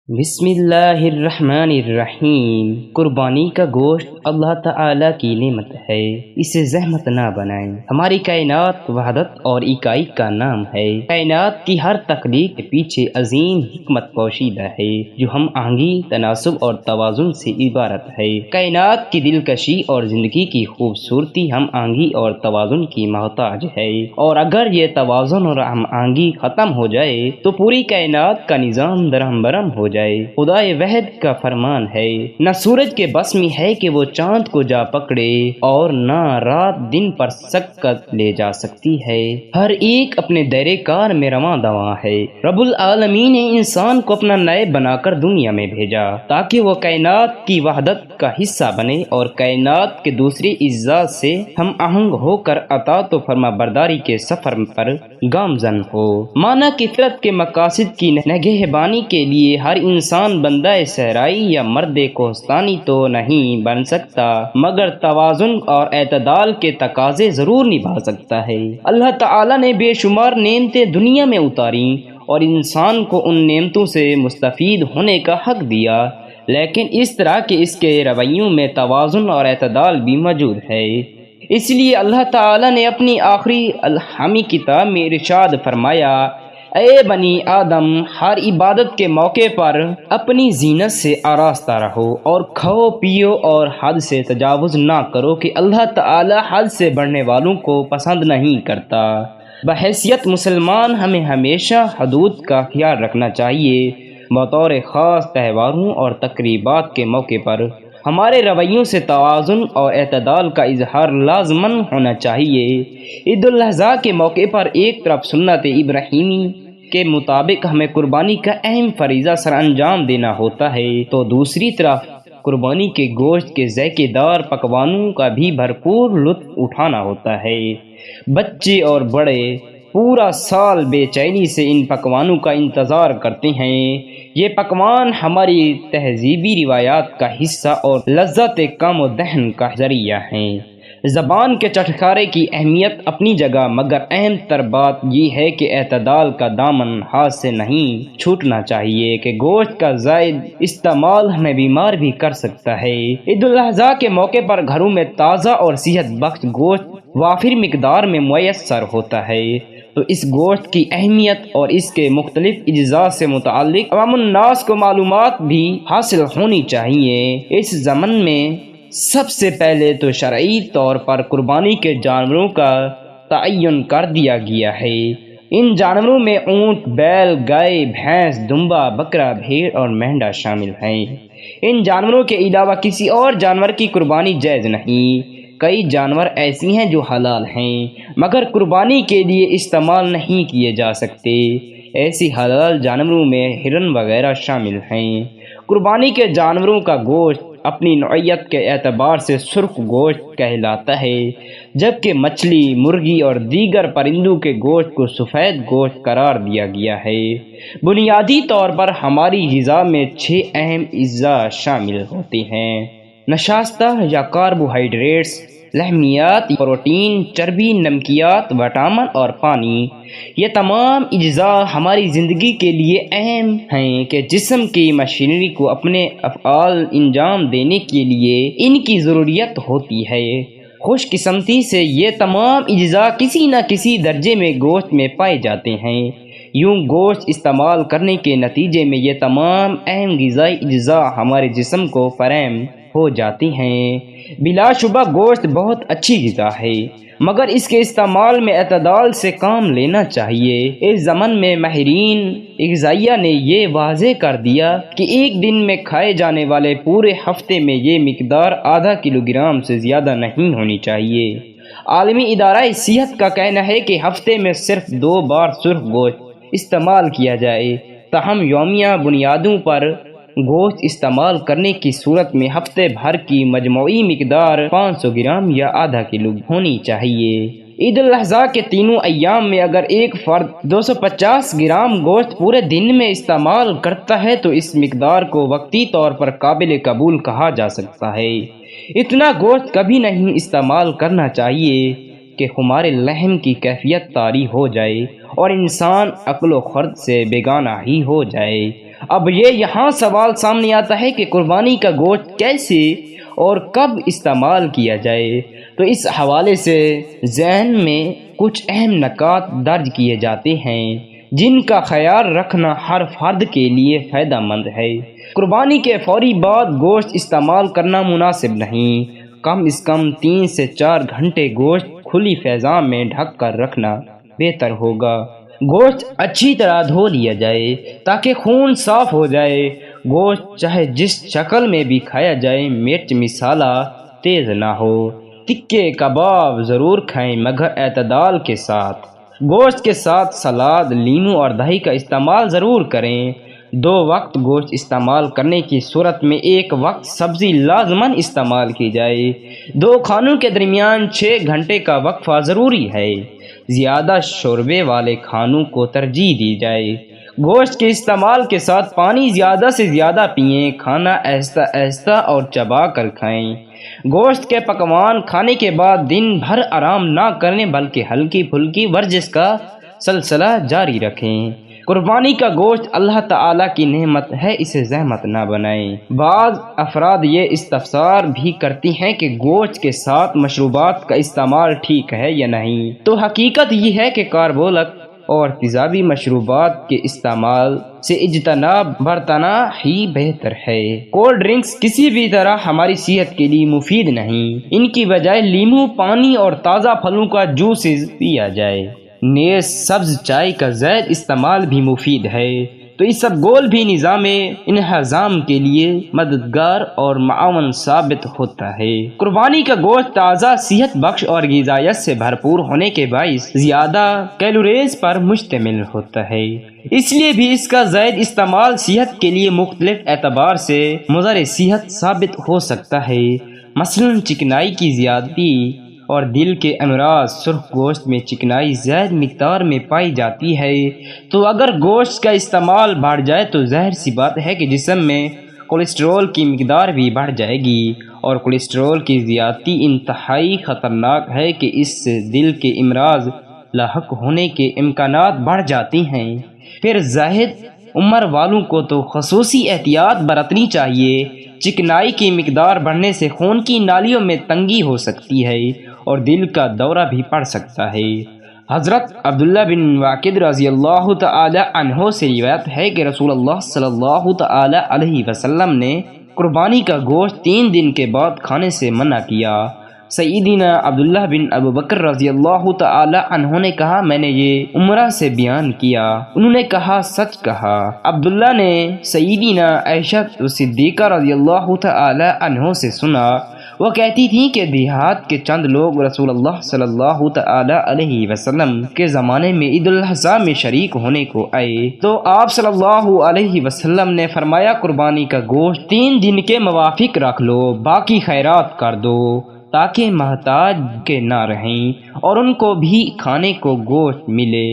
بسم اللہ الرحمن الرحیم۔ قربانی کا گوشت اللہ تعالیٰ کی نعمت ہے، اسے زحمت نہ بنائیں۔ ہماری کائنات وحدت اور اکائی کا نام ہے۔ کائنات کی ہر تخلیق کے پیچھے عظیم حکمت پوشیدہ ہے جو ہم آہنگی، تناسب اور توازن سے عبارت ہے۔ کائنات کی دلکشی اور زندگی کی خوبصورتی ہم آہنگی اور توازن کی محتاج ہے، اور اگر یہ توازن اور ہم آہنگی ختم ہو جائے تو پوری کائنات کا نظام درہم برہم ہو جائے۔ خدائے وحد کا فرمان ہے، نہ سورج کے بس میں ہے کہ وہ چاند کو جا پکڑے، اور نہ رات دن پر سکت لے جا سکتی ہے۔ ہر ایک اپنے دائرے کار میں رواں دواں ہے۔ رب العالمین نے انسان کو اپنا نائب بنا کر دنیا میں بھیجا تاکہ وہ کائنات کی وحدت کا حصہ بنے اور کائنات کے دوسری اجزاء سے ہم آہنگ ہو کر اطاعت و فرما برداری کے سفر پر گامزن ہو۔ مانا کہ فطرت کے مقاصد کی نگہبانی کے لیے ہر انسان بندہ صحرائی یا مرد کوہستانی تو نہیں بن سکتا، مگر توازن اور اعتدال کے تقاضے ضرور نبھا سکتا ہے۔ اللہ تعالیٰ نے بے شمار نعمتیں دنیا میں اتاری اور انسان کو ان نعمتوں سے مستفید ہونے کا حق دیا، لیکن اس طرح کہ اس کے رویوں میں توازن اور اعتدال بھی موجود ہے۔ اس لیے اللہ تعالیٰ نے اپنی آخری الہامی کتاب میں ارشاد فرمایا، اے بنی آدم، ہر عبادت کے موقع پر اپنی زینت سے آراستہ رہو اور کھاؤ پیو اور حد سے تجاوز نہ کرو کہ اللہ تعالی حد سے بڑھنے والوں کو پسند نہیں کرتا۔ بحیثیت مسلمان ہمیں ہمیشہ حدود کا خیال رکھنا چاہیے۔ بطور خاص تہواروں اور تقریبات کے موقع پر ہمارے رویوں سے توازن اور اعتدال کا اظہار لازماً ہونا چاہیے۔ عید الاضحیٰ کے موقع پر ایک طرف سنت ابراہیمی کے مطابق ہمیں قربانی کا اہم فریضہ سر انجام دینا ہوتا ہے، تو دوسری طرف قربانی کے گوشت کے ذائقے دار پکوانوں کا بھی بھرپور لطف اٹھانا ہوتا ہے۔ بچے اور بڑے پورا سال بے چینی سے ان پکوانوں کا انتظار کرتے ہیں۔ یہ پکوان ہماری تہذیبی روایات کا حصہ اور لذت کام و دہن کا ذریعہ ہیں۔ زبان کے چٹکارے کی اہمیت اپنی جگہ، مگر اہم تر بات یہ ہے کہ اعتدال کا دامن ہاتھ سے نہیں چھوٹنا چاہیے کہ گوشت کا زائد استعمال ہمیں بیمار بھی کر سکتا ہے۔ عید الاضحیٰ کے موقع پر گھروں میں تازہ اور صحت بخش گوشت وافر مقدار میں میسر ہوتا ہے، تو اس گوشت کی اہمیت اور اس کے مختلف اجزاء سے متعلق عوام الناس کو معلومات بھی حاصل ہونی چاہیے۔ اس ضمن میں سب سے پہلے تو شرعی طور پر قربانی کے جانوروں کا تعین کر دیا گیا ہے۔ ان جانوروں میں اونٹ، بیل، گائے، بھینس، دمبا، بکرا، بھیڑ اور مینڈا شامل ہیں۔ ان جانوروں کے علاوہ کسی اور جانور کی قربانی جائز نہیں۔ کئی جانور ایسی ہیں جو حلال ہیں مگر قربانی کے لیے استعمال نہیں کیے جا سکتے۔ ایسی حلال جانوروں میں ہرن وغیرہ شامل ہیں۔ قربانی کے جانوروں کا گوشت اپنی نوعیت کے اعتبار سے سرخ گوشت کہلاتا ہے، جبکہ مچھلی، مرغی اور دیگر پرندوں کے گوشت کو سفید گوشت قرار دیا گیا ہے۔ بنیادی طور پر ہماری غذا میں 6 اہم اجزاء شامل ہوتے ہیں: نشاستہ یا کاربوہائیڈریٹس، لحمیات، پروٹین، چربی، نمکیات، وٹامن اور پانی۔ یہ تمام اجزاء ہماری زندگی کے لیے اہم ہیں کہ جسم کی مشینری کو اپنے افعال انجام دینے کے لیے ان کی ضروریت ہوتی ہے۔ خوش قسمتی سے یہ تمام اجزاء کسی نہ کسی درجے میں گوشت میں پائے جاتے ہیں۔ یوں گوشت استعمال کرنے کے نتیجے میں یہ تمام اہم غذائی اجزاء ہمارے جسم کو فراہم ہو جاتی ہیں۔ بلا شبہ گوشت بہت اچھی غذا ہے، مگر اس کے استعمال میں اعتدال سے کام لینا چاہیے۔ اس ضمن میں ماہرین غذائیہ نے یہ واضح کر دیا کہ ایک دن میں کھائے جانے والے پورے ہفتے میں یہ مقدار آدھا کلو گرام سے زیادہ نہیں ہونی چاہیے۔ عالمی ادارہ صحت کا کہنا ہے کہ ہفتے میں صرف 2 بار سرخ گوشت استعمال کیا جائے، تاہم یومیہ بنیادوں پر گوشت استعمال کرنے کی صورت میں ہفتے بھر کی مجموعی مقدار 500 گرام یا آدھا کلو ہونی چاہیے۔ عید الاضحیٰ کے تینوں ایام میں اگر ایک فرد 250 گرام گوشت پورے دن میں استعمال کرتا ہے تو اس مقدار کو وقتی طور پر قابل قبول کہا جا سکتا ہے۔ اتنا گوشت کبھی نہیں استعمال کرنا چاہیے کہ ہمارے لحم کی کیفیت طاری ہو جائے اور انسان عقل و خرد سے بیگانہ ہی ہو جائے۔ اب یہاں سوال سامنے آتا ہے کہ قربانی کا گوشت کیسے اور کب استعمال کیا جائے، تو اس حوالے سے ذہن میں کچھ اہم نکات درج کیے جاتے ہیں جن کا خیال رکھنا ہر فرد کے لیے فائدہ مند ہے۔ قربانی کے فوری بعد گوشت استعمال کرنا مناسب نہیں۔ کم از کم 3 سے 4 گھنٹے گوشت کھلی فضا میں ڈھک کر رکھنا بہتر ہوگا۔ گوشت اچھی طرح دھو لیا جائے تاکہ خون صاف ہو جائے۔ گوشت چاہے جس شکل میں بھی کھایا جائے، مرچ مسالہ تیز نہ ہو۔ تکے کباب ضرور کھائیں مگر اعتدال کے ساتھ۔ گوشت کے ساتھ سلاد، لیموں اور دہی کا استعمال ضرور کریں۔ 2 وقت گوشت استعمال کرنے کی صورت میں 1 وقت سبزی لازماً استعمال کی جائے۔ 2 کھانوں کے درمیان 6 گھنٹے کا وقفہ ضروری ہے۔ زیادہ شوربے والے کھانوں کو ترجیح دی جائے۔ گوشت کے استعمال کے ساتھ پانی زیادہ سے زیادہ پئیں۔ کھانا آہستہ آہستہ اور چبا کر کھائیں۔ گوشت کے پکوان کھانے کے بعد دن بھر آرام نہ کریں بلکہ ہلکی پھلکی ورزش کا سلسلہ جاری رکھیں۔ قربانی کا گوشت اللہ تعالیٰ کی نعمت ہے، اسے زحمت نہ بنائیں۔ بعض افراد یہ استفسار بھی کرتی ہیں کہ گوشت کے ساتھ مشروبات کا استعمال ٹھیک ہے یا نہیں، تو حقیقت یہ ہے کہ کاربولک اور تیزابی مشروبات کے استعمال سے اجتناب برتنا ہی بہتر ہے۔ کولڈ ڈرنکس کسی بھی طرح ہماری صحت کے لیے مفید نہیں، ان کی بجائے لیموں پانی اور تازہ پھلوں کا جوسز پیا جائے۔ نیز سبز چائے کا زائد استعمال بھی مفید ہے، تو اس سب گول بھی نظام انہضام کے لیے مددگار اور معاون ثابت ہوتا ہے۔ قربانی کا گوشت تازہ، صحت بخش اور غذائیت سے بھرپور ہونے کے باعث زیادہ کیلوریز پر مشتمل ہوتا ہے، اس لیے بھی اس کا زائد استعمال صحت کے لیے مختلف اعتبار سے مضر صحت ثابت ہو سکتا ہے، مثلاً چکنائی کی زیادتی اور دل کے امراض۔ سرخ گوشت میں چکنائی زائد مقدار میں پائی جاتی ہے، تو اگر گوشت کا استعمال بڑھ جائے تو ظاہر سی بات ہے کہ جسم میں کولیسٹرول کی مقدار بھی بڑھ جائے گی، اور کولیسٹرول کی زیادتی انتہائی خطرناک ہے کہ اس سے دل کے امراض لاحق ہونے کے امکانات بڑھ جاتے ہیں۔ پھر زاہد عمر والوں کو تو خصوصی احتیاط برتنی چاہیے۔ چکنائی کی مقدار بڑھنے سے خون کی نالیوں میں تنگی ہو سکتی ہے اور دل کا دورہ بھی پڑ سکتا ہے۔ حضرت عبداللہ بن واقد رضی اللہ تعالی عنہ سے روایت ہے کہ رسول اللہ صلی اللہ تعالی علیہ وسلم نے قربانی کا گوشت 3 دن کے بعد کھانے سے منع کیا۔ سیدنا عبداللہ بن ابو بکر رضی اللہ تعالی عنہ نے کہا، میں نے یہ عمرہ سے بیان کیا۔ انہوں نے کہا، سچ کہا۔ عبداللہ نے سیدنا عائشہ صدیقہ رضی اللہ تعالی عنہ سے سنا، وہ کہتی تھیں کہ دیہات کے چند لوگ رسول اللہ صلی اللہ تعالی علیہ وسلم کے زمانے میں عید الاضحیٰ میں شریک ہونے کو آئے، تو آپ صلی اللہ علیہ وسلم نے فرمایا، قربانی کا گوشت 3 دن کے موافق رکھ لو، باقی خیرات کر دو تاکہ محتاج کے نہ رہیں اور ان کو بھی کھانے کو گوشت ملے۔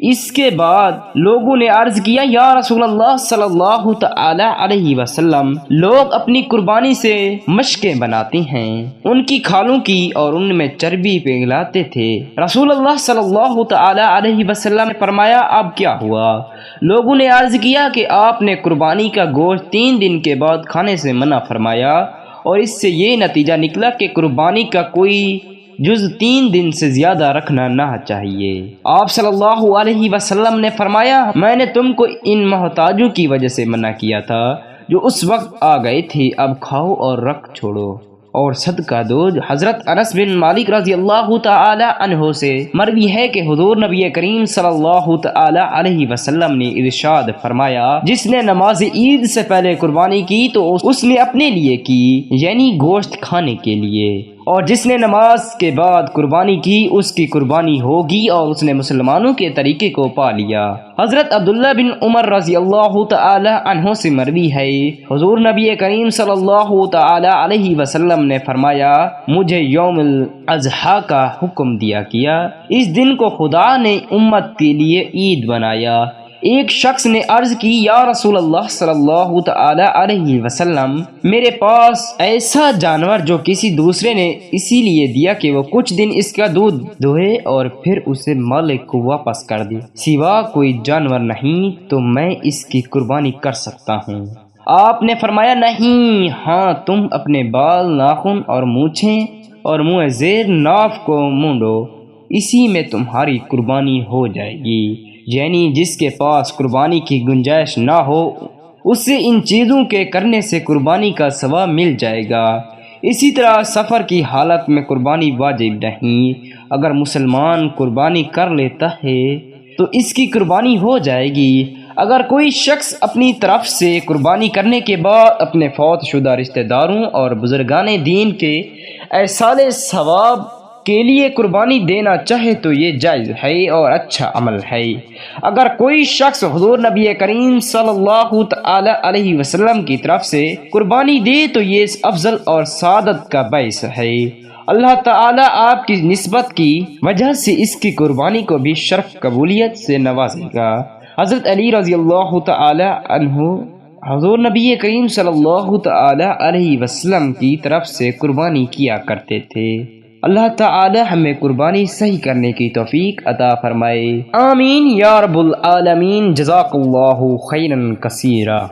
اس کے بعد لوگوں نے عرض کیا، یا رسول اللہ صلی اللہ تعالی علیہ وسلم، لوگ اپنی قربانی سے مشقیں بناتے ہیں، ان کی کھالوں کی، اور ان میں چربی پگھلاتے تھے۔ رسول اللہ صلی اللہ تعالی علیہ وسلم نے فرمایا، اب کیا ہوا؟ لوگوں نے عرض کیا کہ آپ نے قربانی کا گوشت 3 دن کے بعد کھانے سے منع فرمایا، اور اس سے یہ نتیجہ نکلا کہ قربانی کا کوئی جز 3 دن سے زیادہ رکھنا نہ چاہیے۔ آپ صلی اللہ علیہ وسلم نے فرمایا، میں نے تم کو ان محتاجوں کی وجہ سے منع کیا تھا جو اس وقت آ گئے تھے، اب کھاؤ اور رکھ چھوڑو اور صدقہ دو۔ حضرت انس بن مالک رضی اللہ تعالی عنہ سے مروی ہے کہ حضور نبی کریم صلی اللہ تعالی علیہ وسلم نے ارشاد فرمایا، جس نے نماز عید سے پہلے قربانی کی تو اس نے اپنے لیے کی، یعنی گوشت کھانے کے لیے، اور جس نے نماز کے بعد قربانی کی اس کی قربانی ہوگی اور اس نے مسلمانوں کے طریقے کو پا لیا۔ حضرت عبداللہ بن عمر رضی اللہ تعالی عنہ سے مروی ہے، حضور نبی کریم صلی اللہ تعالی علیہ وسلم نے فرمایا، مجھے یوم الاضحیٰ کا حکم دیا کیا، اس دن کو خدا نے امت کے لیے عید بنایا، ایک شخص نے عرض کی، یا رسول اللہ صلی اللہ تعالی علیہ وسلم، میرے پاس ایسا جانور جو کسی دوسرے نے اسی لیے دیا کہ وہ کچھ دن اس کا دودھ دوہے اور پھر اسے مالک کو واپس کر دے، سوا کوئی جانور نہیں تو میں اس کی قربانی کر سکتا ہوں۔ آپ نے فرمایا، نہیں، ہاں، تم اپنے بال، ناخن اور مونچھیں اور منہ زیر ناف کو مونڈو، اسی میں تمہاری قربانی ہو جائے گی۔ یعنی جس کے پاس قربانی کی گنجائش نہ ہو اسے ان چیزوں کے کرنے سے قربانی کا ثواب مل جائے گا۔ اسی طرح سفر کی حالت میں قربانی واجب نہیں، اگر مسلمان قربانی کر لیتا ہے تو اس کی قربانی ہو جائے گی۔ اگر کوئی شخص اپنی طرف سے قربانی کرنے کے بعد اپنے فوت شدہ رشتہ داروں اور بزرگان دین کے ایصال ثواب کے لیے قربانی دینا چاہے تو یہ جائز ہے اور اچھا عمل ہے۔ اگر کوئی شخص حضور نبی کریم صلی اللہ تعالی علیہ وسلم کی طرف سے قربانی دے تو یہ افضل اور سعادت کا باعث ہے۔ اللہ تعالی آپ کی نسبت کی وجہ سے اس کی قربانی کو بھی شرف قبولیت سے نوازے گا۔ حضرت علی رضی اللہ تعالی عنہ حضور نبی کریم صلی اللہ تعالی علیہ وسلم کی طرف سے قربانی کیا کرتے تھے۔ اللہ تعالی ہمیں قربانی صحیح کرنے کی توفیق عطا فرمائے، آمین یا رب العالمین۔ جزاک اللہ خیرا کثیرا۔